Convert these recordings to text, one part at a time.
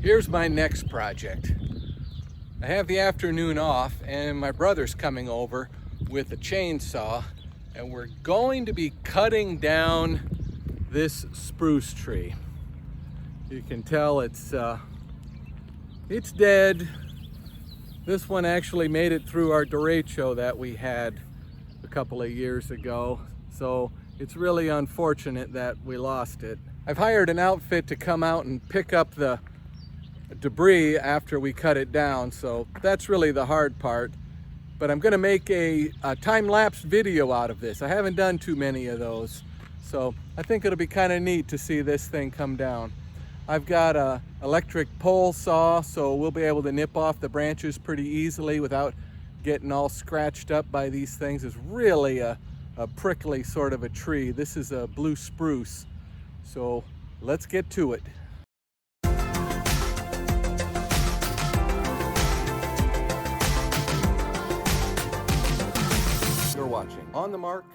Here's my next project. I have the afternoon off and my brother's coming over with a chainsaw and we're going to be cutting down this spruce tree. You can tell it's dead. This one actually made it through our derecho that we had a couple of years ago, so it's really unfortunate that we lost it. I've hired an outfit to come out and pick up the debris after we cut it down, so that's really the hard part. But I'm going to make a time-lapse video out of this. I haven't done too many of those, so I think it'll be kind of neat to see this thing come down. I've got a electric pole saw, so we'll be able to nip off the branches pretty easily without getting all scratched up by these things. It's really a prickly sort of a tree. This is a blue spruce, so let's get to it. You're watching On the Mark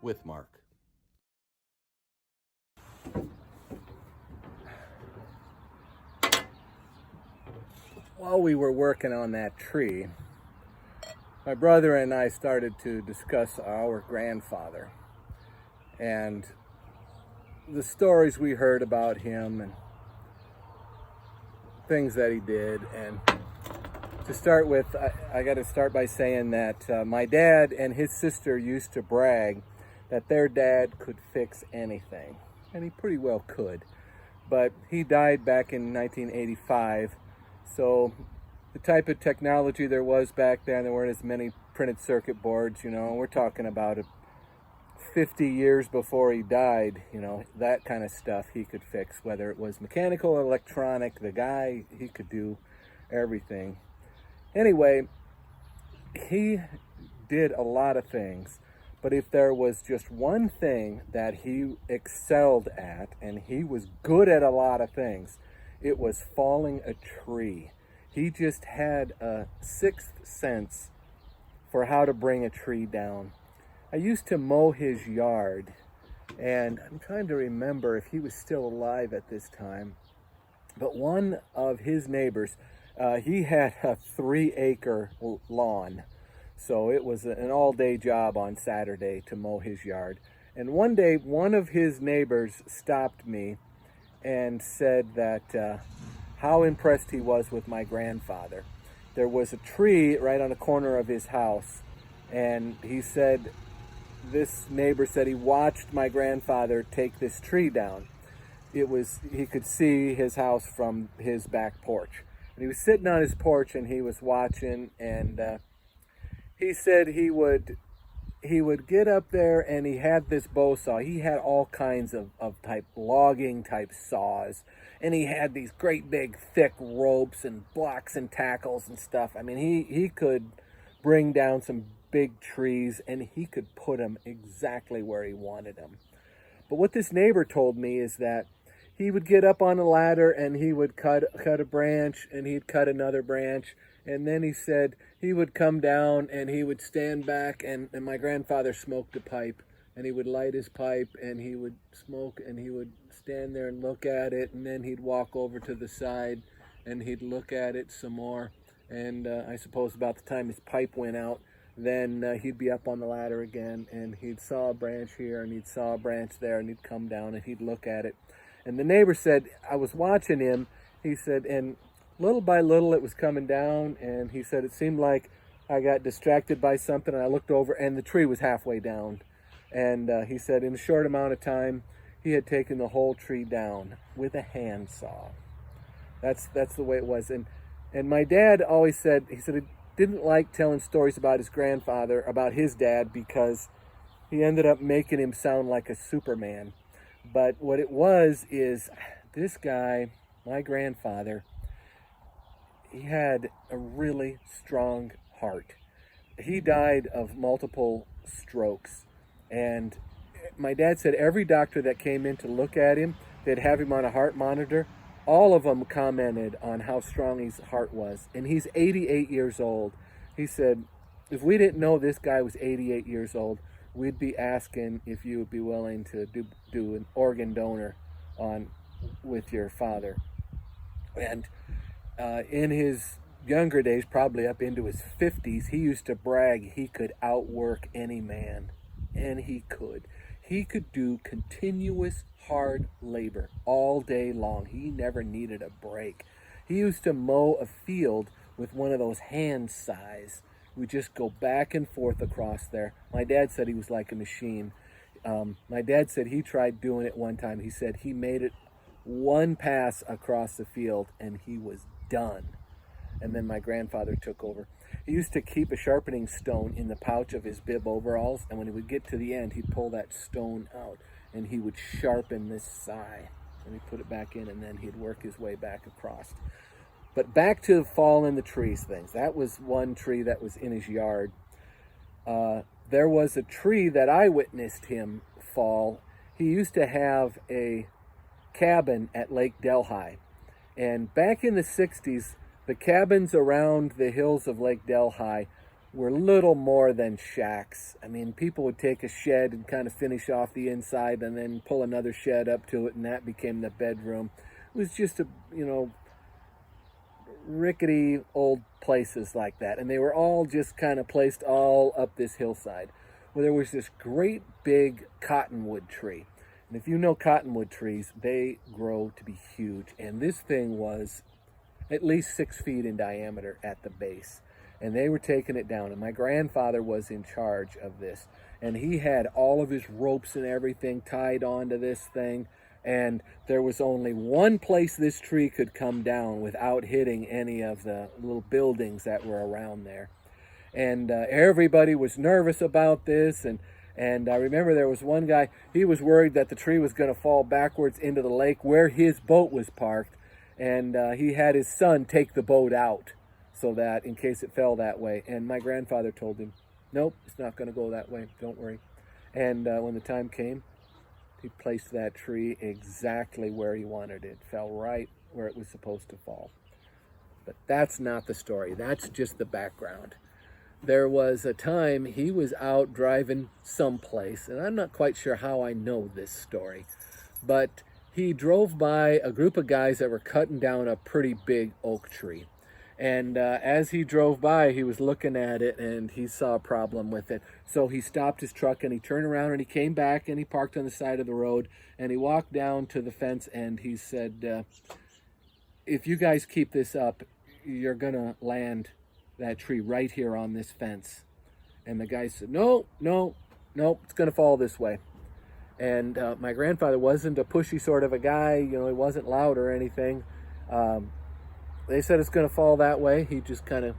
with Mark. While we were working on that tree, my brother and I started to discuss our grandfather and the stories we heard about him and things that he did. And to start with, I got to start by saying that my dad and his sister used to brag that their dad could fix anything, and he pretty well could. But he died back in 1985, so the type of technology there was back then, there weren't as many printed circuit boards, you know, we're talking about 50 years before he died, you know, that kind of stuff he could fix, whether it was mechanical or electronic. The guy, he could do everything. Anyway, he did a lot of things, but if there was just one thing that he excelled at, and he was good at a lot of things, it was falling a tree. He just had a sixth sense for how to bring a tree down. I used to mow his yard, and I'm trying to remember if he was still alive at this time, but one of his neighbors, he had a 3-acre lawn, so it was an all-day job on Saturday to mow his yard. And one day, one of his neighbors stopped me and said that how impressed he was with my grandfather. There was a tree right on the corner of his house, and he said, this neighbor said he watched my grandfather take this tree down. He could see his house from his back porch. And he was sitting on his porch and he was watching, and he said he would get up there and he had this bow saw. He had all kinds of type logging type saws, and he had these great big thick ropes and blocks and tackles and stuff. I mean, he could bring down some big trees and he could put them exactly where he wanted them. But what this neighbor told me is that he would get up on a ladder and he would cut a branch, and he'd cut another branch, and then he said he would come down and he would stand back, and my grandfather smoked a pipe, and he would light his pipe and he would smoke, and he would stand there and look at it, and then he'd walk over to the side and he'd look at it some more, and I suppose about the time his pipe went out, then he'd be up on the ladder again, and he'd saw a branch here and he'd saw a branch there, and he'd come down and he'd look at it. And the neighbor said, I was watching him, he said, and little by little it was coming down, and he said it seemed like I got distracted by something, and I looked over and the tree was halfway down. And he said in a short amount of time he had taken the whole tree down with a handsaw. That's the way it was. And my dad always said, he said he didn't like telling stories about his grandfather, about his dad, because he ended up making him sound like a Superman. But what it was is, this guy, my grandfather, he had a really strong heart. He died of multiple strokes, and my dad said every doctor that came in to look at him, they'd have him on a heart monitor. All of them commented on how strong his heart was, and he's 88 years old. He said, if we didn't know this guy was 88 years old, we'd be asking if you would be willing to do an organ donor with your father. And in his younger days, probably up into his 50s, he used to brag he could outwork any man. And he could. He could do continuous hard labor all day long. He never needed a break. He used to mow a field with one of those hand size. We just go back and forth across there. My dad said he was like a machine. My dad said he tried doing it one time. He said he made it one pass across the field and he was done. And then my grandfather took over. He used to keep a sharpening stone in the pouch of his bib overalls, and when he would get to the end, he'd pull that stone out and he would sharpen this side and he'd put it back in, and then he'd work his way back across. But back to fall in the trees things. That was one tree that was in his yard. There was a tree that I witnessed him fall. He used to have a cabin at Lake Delhi. And back in the 60s, the cabins around the hills of Lake Delhi were little more than shacks. I mean, people would take a shed and kind of finish off the inside and then pull another shed up to it, and that became the bedroom. It was just rickety old places like that, and they were all just kind of placed all up this hillside. Well, there was this great big cottonwood tree, and if you know cottonwood trees, they grow to be huge, and this thing was at least 6 feet in diameter at the base, and they were taking it down, and my grandfather was in charge of this, and he had all of his ropes and everything tied onto this thing. And there was only one place this tree could come down without hitting any of the little buildings that were around there. And everybody was nervous about this. And I remember there was one guy, he was worried that the tree was going to fall backwards into the lake where his boat was parked. And he had his son take the boat out so that in case it fell that way. And my grandfather told him, nope, it's not going to go that way. Don't worry. And when the time came, he placed that tree exactly where he wanted it. It fell right where it was supposed to fall. But that's not the story. That's just the background. There was a time he was out driving someplace, and I'm not quite sure how I know this story, but he drove by a group of guys that were cutting down a pretty big oak tree. And as he drove by, he was looking at it and he saw a problem with it. So he stopped his truck and he turned around and he came back and he parked on the side of the road and he walked down to the fence and he said, if you guys keep this up, you're going to land that tree right here on this fence. And the guy said, no, it's going to fall this way. And my grandfather wasn't a pushy sort of a guy. You know, he wasn't loud or anything. They said it's going to fall that way. He just kind of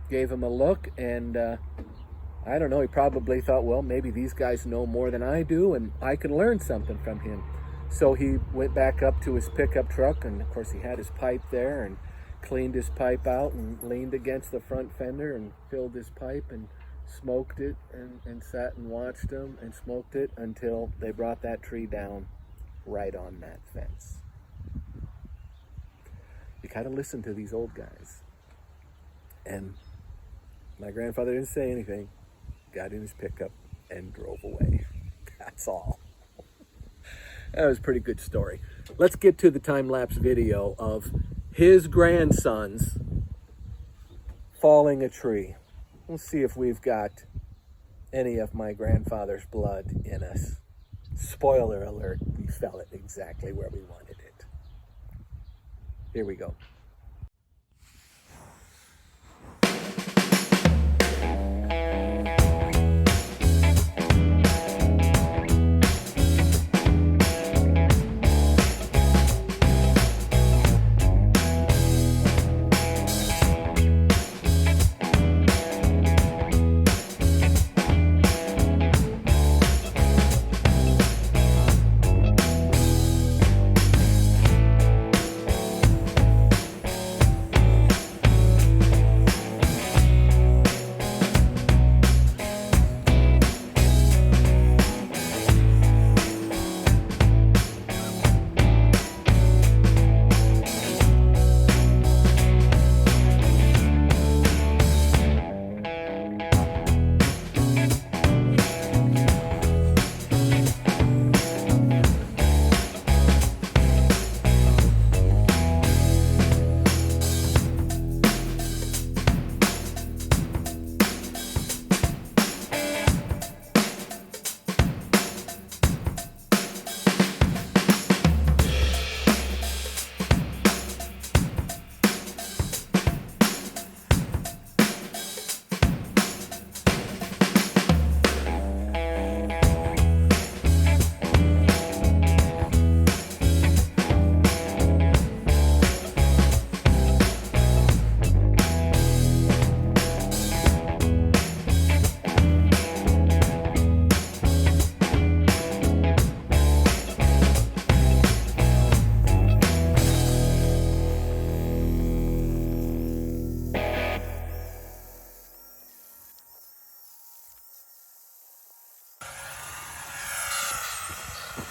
gave him a look, and I don't know, he probably thought, well, maybe these guys know more than I do, and I can learn something from him. So he went back up to his pickup truck, and of course he had his pipe there, and cleaned his pipe out, and leaned against the front fender, and filled his pipe, and smoked it, and sat and watched them, and smoked it until they brought that tree down right on that fence. You kind of listen to these old guys. And my grandfather didn't say anything, got in his pickup and drove away. That's all. That was a pretty good story. Let's get to the time-lapse video of his grandsons falling a tree. We'll see if we've got any of my grandfather's blood in us. Spoiler alert, we fell it exactly where we wanted it. Here we go.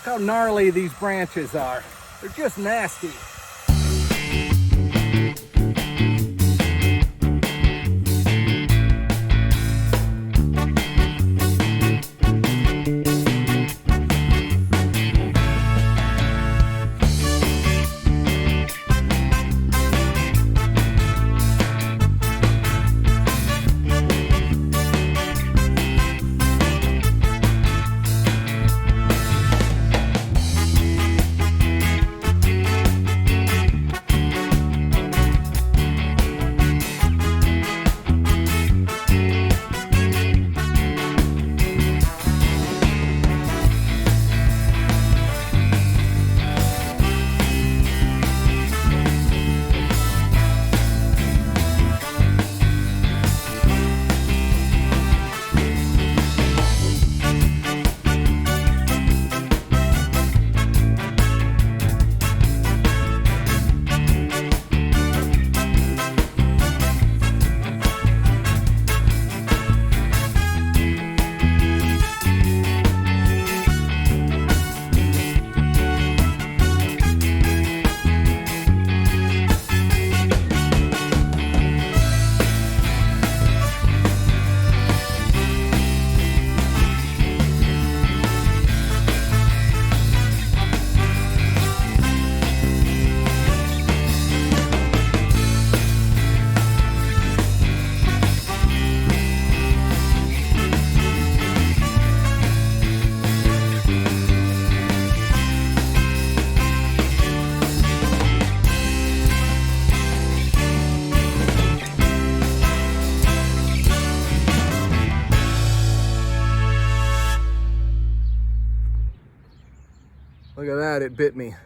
how gnarly these branches are. They're just nasty. Look at that, it bit me.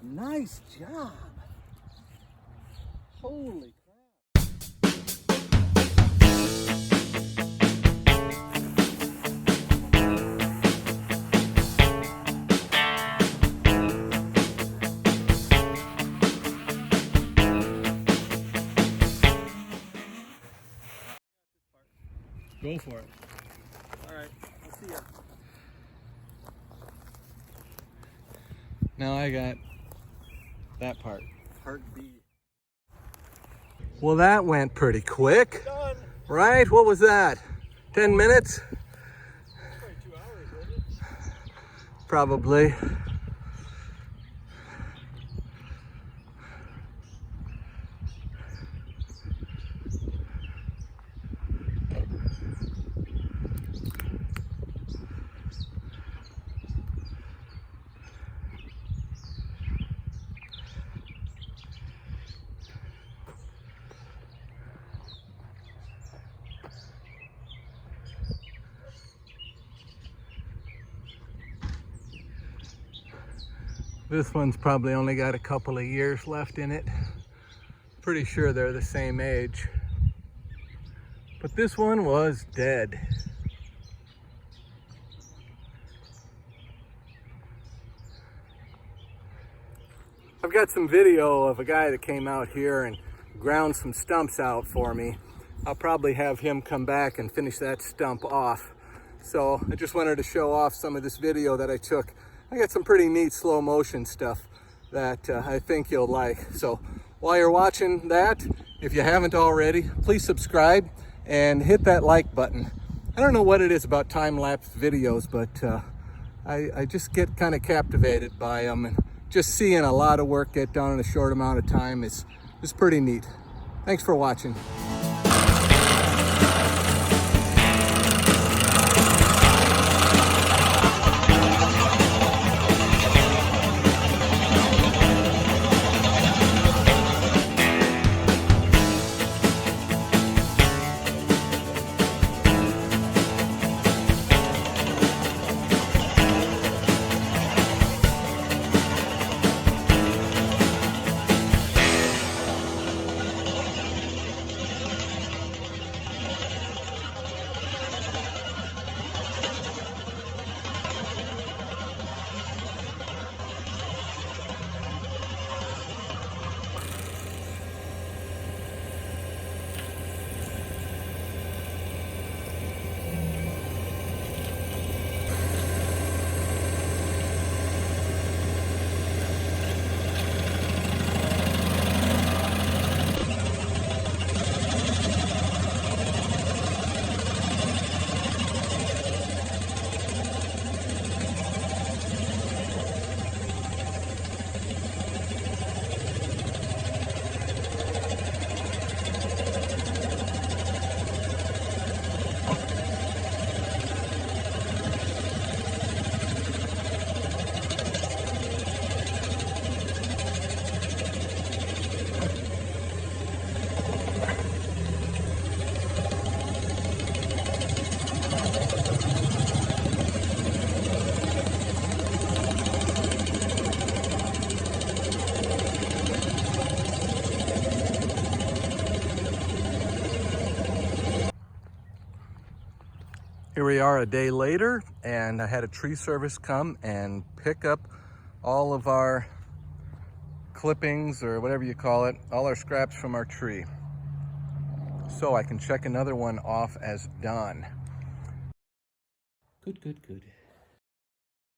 Nice job. Holy crap. Go for it. All right, I'll see ya. Now I got That part. Part B. Well, that went pretty quick. Done. Right? What was that? 10 minutes? Probably 2 hours, wasn't it? Probably. This one's probably only got a couple of years left in it. Pretty sure they're the same age. But this one was dead. I've got some video of a guy that came out here and ground some stumps out for me. I'll probably have him come back and finish that stump off. So I just wanted to show off some of this video that I took. I got some pretty neat slow motion stuff that I think you'll like. So while you're watching that, if you haven't already, please subscribe and hit that like button. I don't know what it is about time-lapse videos, but I just get kind of captivated by them, and just seeing a lot of work get done in a short amount of time is pretty neat. Thanks for watching. Here we are a day later, and I had a tree service come and pick up all of our clippings, or whatever you call it, all our scraps from our tree. So I can check another one off as done. Good, good, good.